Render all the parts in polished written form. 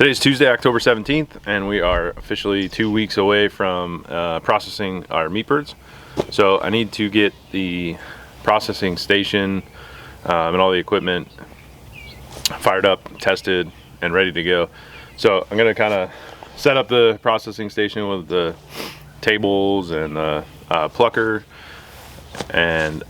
Today's Tuesday, October 17th, and we are officially 2 weeks away from processing our meat birds. So I need to get the processing station and all the equipment fired up, tested, and ready to go. So I'm gonna kind of set up the processing station with the tables and the plucker and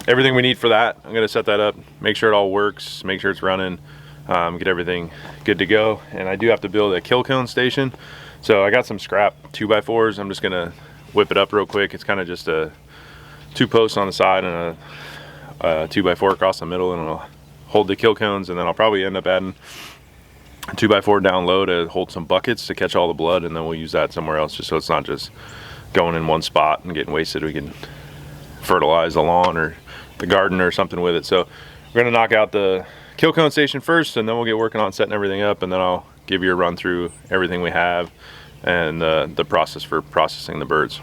everything we need for that. I'm gonna set that up, make sure it all works, make sure it's running, get everything good to go. And I do have to build a kill cone station. So I got some scrap 2x4s. I'm just gonna whip it up real quick. It's kind of just a 2 posts on the side and a 2x4 across the middle, and it'll hold the kill cones. And then I'll probably end up adding a 2x4 down low to hold some buckets to catch all the blood, and then we'll use that somewhere else, just so it's not just going in one spot and getting wasted. We can fertilize the lawn or the garden or something with it. So we're gonna knock out the kill cone station first, and then we'll get working on setting everything up, and then I'll give you a run through everything we have and the process for processing the birds.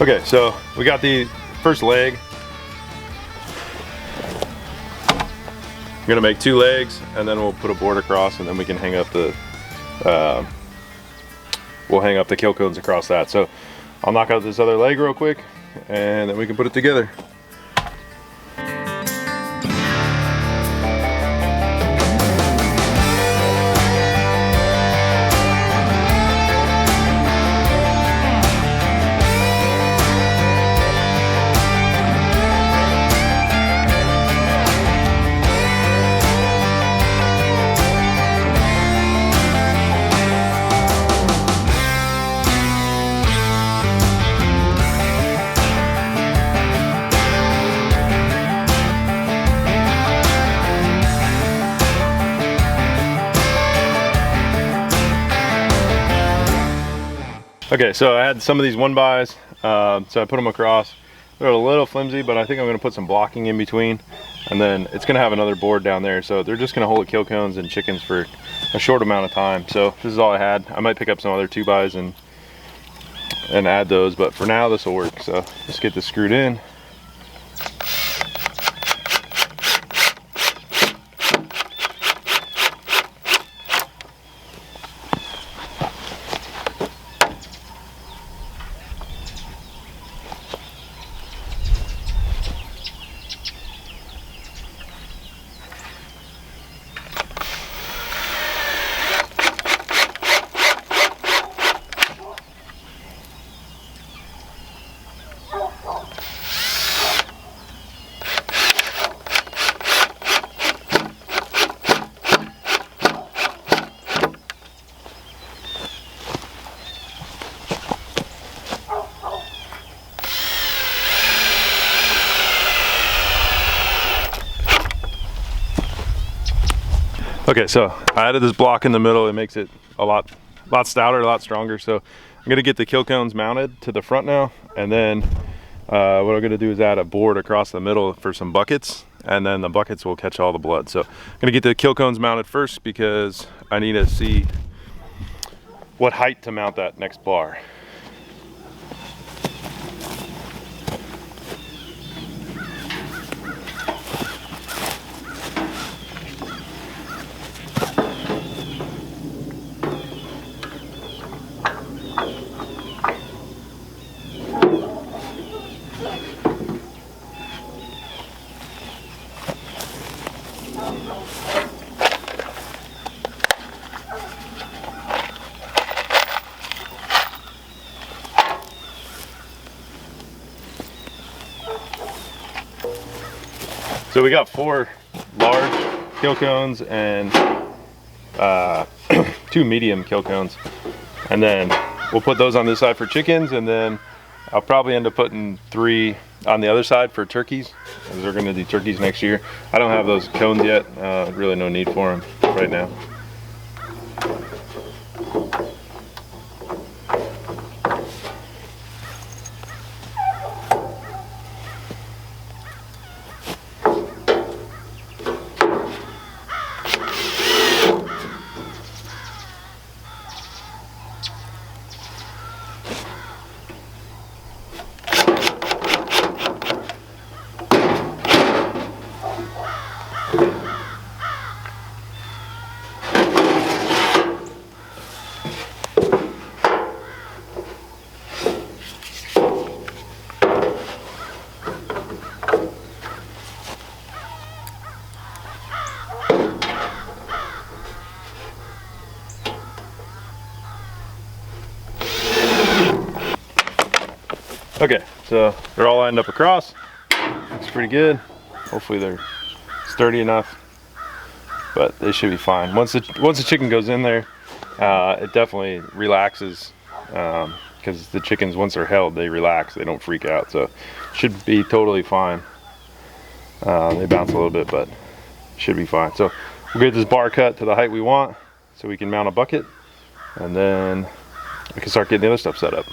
Okay, so we got the first leg. I'm gonna make 2 legs, and then we'll put a board across, and then we can hang up the we'll hang up the kill cones across that. So I'll knock out this other leg real quick, and then we can put it together. Okay, so I had some of these 1x, so I put them across. They're a little flimsy, but I think I'm gonna put some blocking in between, and then it's gonna have another board down there, so they're just gonna hold kill cones and chickens for a short amount of time. So this is all I had. I might pick up some other 2x and add those, but for now this will work. So let's get this screwed in. Okay, so I added this block in the middle. It makes it a lot stouter, a lot stronger. So I'm gonna get the kill cones mounted to the front now, and then what I'm gonna do is add a board across the middle for some buckets, and then the buckets will catch all the blood. So I'm gonna get the kill cones mounted first because I need to see what height to mount that next bar. So we got 4 large kill cones and 2 medium kill cones, and then we'll put those on this side for chickens, and then I'll probably end up putting 3 on the other side for turkeys, because we're going to do turkeys next year. I don't have those cones yet. Really no need for them right now. Okay, so they're all lined up across. Looks pretty good. Hopefully they're sturdy enough, but they should be fine. Once the chicken goes in there, it definitely relaxes, because the chickens, once they're held, they relax. They don't freak out, so should be totally fine. They bounce a little bit, but should be fine. So we'll get this bar cut to the height we want, so we can mount a bucket, and then we can start getting the other stuff set up.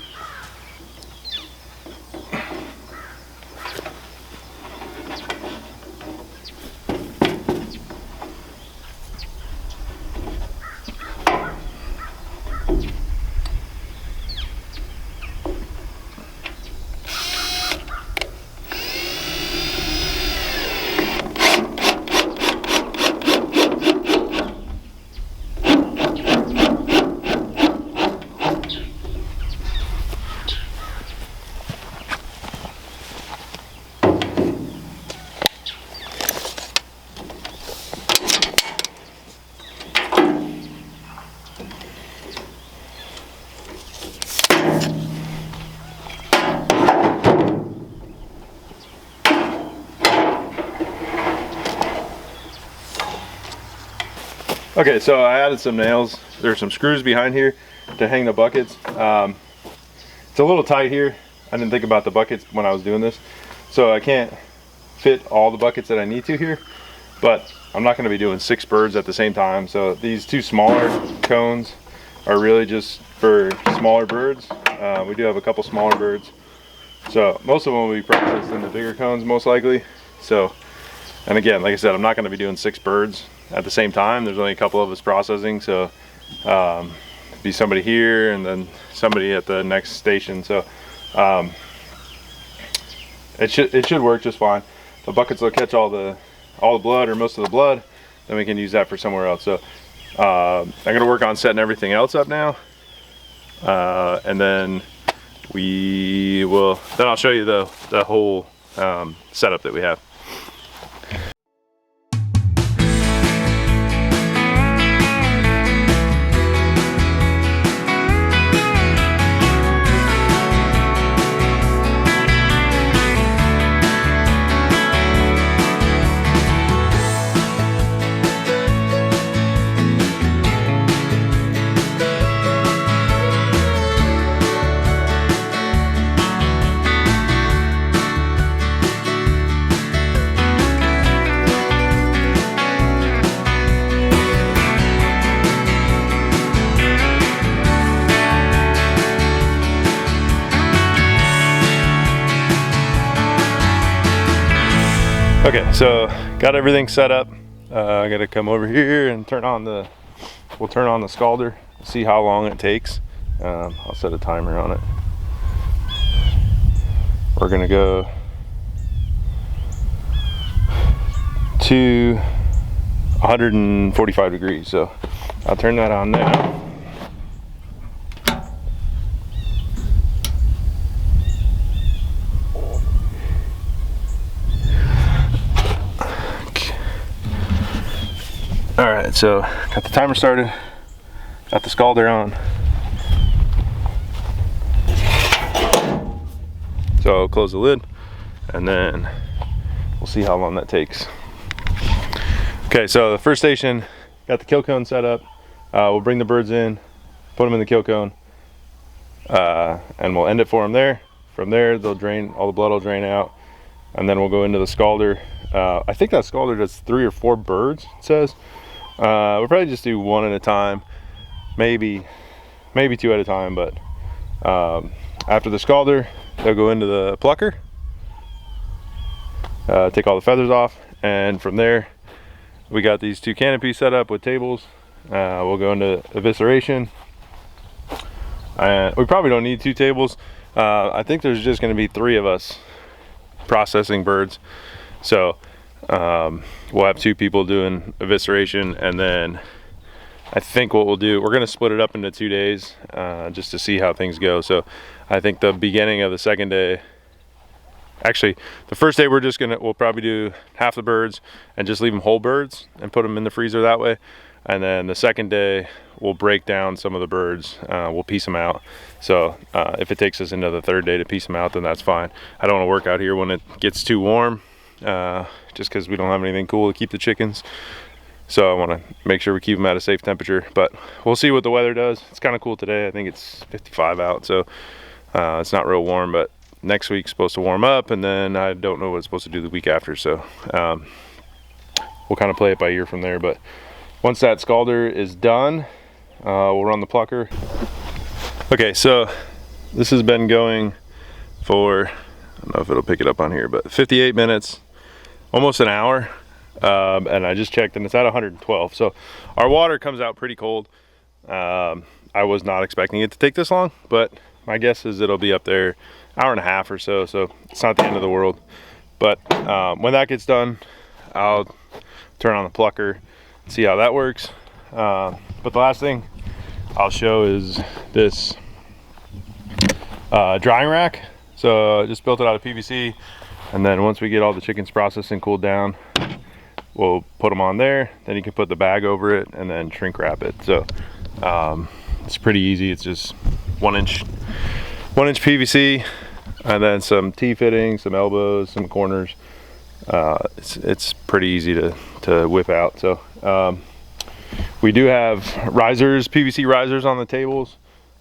Okay, so I added some nails. There's some screws behind here to hang the buckets. It's a little tight here. I didn't think about the buckets when I was doing this, so I can't fit all the buckets that I need to here, but I'm not going to be doing 6 birds at the same time. So these 2 smaller cones are really just for smaller birds. We do have a couple smaller birds, so most of them will be processed in the bigger cones most likely. So, and again, like I said, I'm not going to be doing 6 birds at the same time. There's only a couple of us processing, so be somebody here and then somebody at the next station. So it should work just fine. The buckets will catch all the blood, or most of the blood, then we can use that for somewhere else. So I'm gonna work on setting everything else up now, and then I'll show you the whole setup that we have. Okay, so got everything set up. I gotta come over here and we'll turn on the scalder, see how long it takes. I'll set a timer on it. We're gonna go to 145 degrees, so I'll turn that on now. All right, so got the timer started, got the scalder on. So I'll close the lid and then we'll see how long that takes. Okay, so the first station, got the kill cone set up. We'll bring the birds in, put them in the kill cone, and we'll end it for them there. From there, they'll drain, all the blood will drain out, and then we'll go into the scalder. I think that scalder does 3 or 4 birds, it says. We'll probably just do 1 at a time, maybe 2 at a time, but after the scalder, they'll go into the plucker, take all the feathers off, and from there, we got these 2 canopies set up with tables. We'll go into evisceration. We probably don't need 2 tables. I think there's just going to be 3 of us processing birds, so we'll have 2 people doing evisceration, and then I think what we'll do, we're going to split it up into 2 days just to see how things go. So I think the beginning of the second day, actually the first day, we'll probably do half the birds and just leave them whole birds and put them in the freezer that way. And then the second day we'll break down some of the birds, we'll piece them out. So if it takes us into the third day to piece them out, then that's fine. I don't want to work out here when it gets too warm, just because we don't have anything cool to keep the chickens. So I want to make sure we keep them at a safe temperature, but we'll see what the weather does. It's kind of cool today. I think it's 55 out, so it's not real warm, but next week's supposed to warm up, and then I don't know what it's supposed to do the week after. So we'll kind of play it by ear from there. But once that scalder is done, we'll run the plucker. Okay, so this has been going for, I don't know if it'll pick it up on here, but 58 minutes, almost an hour. And I just checked and it's at 112. So our water comes out pretty cold. I was not expecting it to take this long, but my guess is it'll be up there hour and a half or so. So it's not the end of the world. But when that gets done, I'll turn on the plucker, see how that works. But the last thing I'll show is this drying rack. So I just built it out of PVC. And then once we get all the chickens processed and cooled down, we'll put them on there, then you can put the bag over it and then shrink wrap it. So it's pretty easy. It's just 1 inch PVC, and then some T-fittings, some elbows, some corners. It's pretty easy to whip out. So we do have risers, PVC risers on the tables,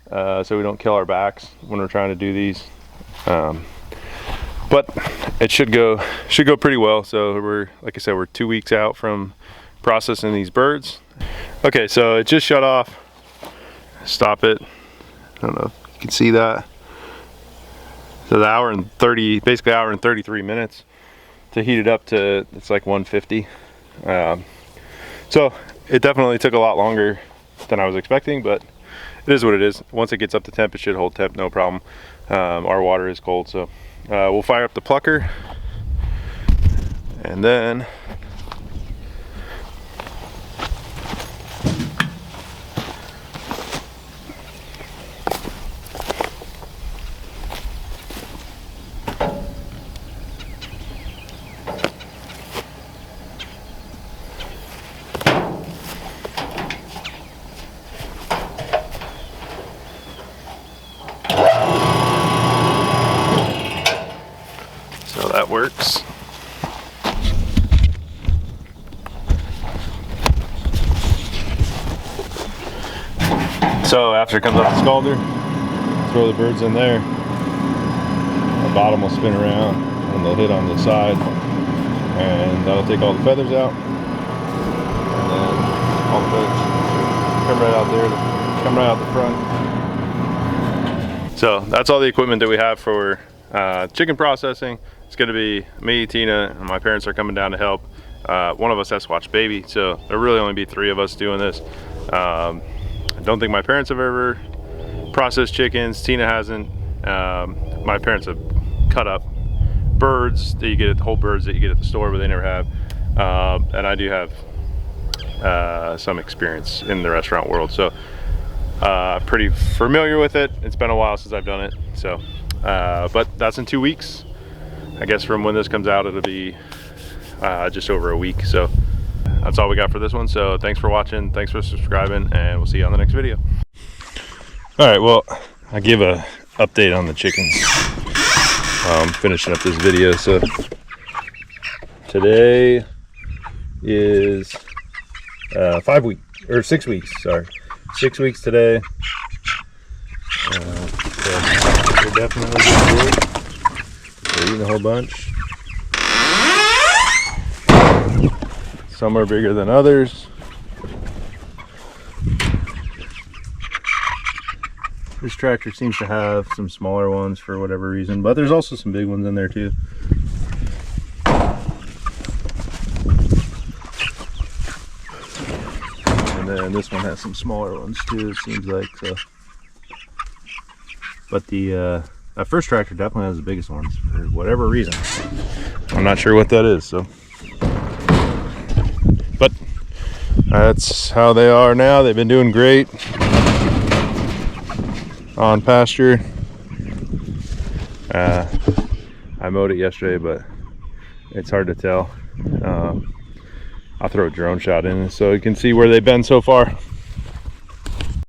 so we don't kill our backs when we're trying to do these. But it should go pretty well. So like I said, we're 2 weeks out from processing these birds. Okay, so it just shut off. Stop it. I don't know if you can see that. So the hour and 33 minutes to heat it up to, it's like 150. So it definitely took a lot longer than I was expecting, but it is what it is. Once it gets up to temp, it should hold temp, no problem. Our water is cold, so we'll fire up the plucker, and then that works. So after it comes off the scalder, throw the birds in there. The bottom will spin around and they'll hit on the side, and that'll take all the feathers out. And then all the feathers come right out there, come right out the front. So that's all the equipment that we have for chicken processing. it's gonna be me, Tina, and my parents are coming down to help. One of us has to watch baby, so there'll really only be 3 of us doing this. I don't think my parents have ever processed chickens. Tina hasn't. My parents have cut up birds that you get at whole birds that you get at the store, but they never have. And I do have some experience in the restaurant world, so pretty familiar with it. It's been a while since I've done it, so but that's in 2 weeks. I guess from when this comes out, it'll be just over a week. So that's all we got for this one. So thanks for watching, thanks for subscribing, and we'll see you on the next video. All right, well, I give a update on the chickens. Finishing up this video. So today is 5 weeks or 6 weeks. Sorry, 6 weeks today. So we're definitely getting big. We're eating a whole bunch. Some are bigger than others. This tractor seems to have some smaller ones for whatever reason, but there's also some big ones in there too. And then this one has some smaller ones too, it seems like. So, but the that first tractor definitely has the biggest ones for whatever reason. I'm not sure what that is. So, but that's how they are now. They've been doing great on pasture. I mowed it yesterday, but it's hard to tell. I'll throw a drone shot in so you can see where they've been so far.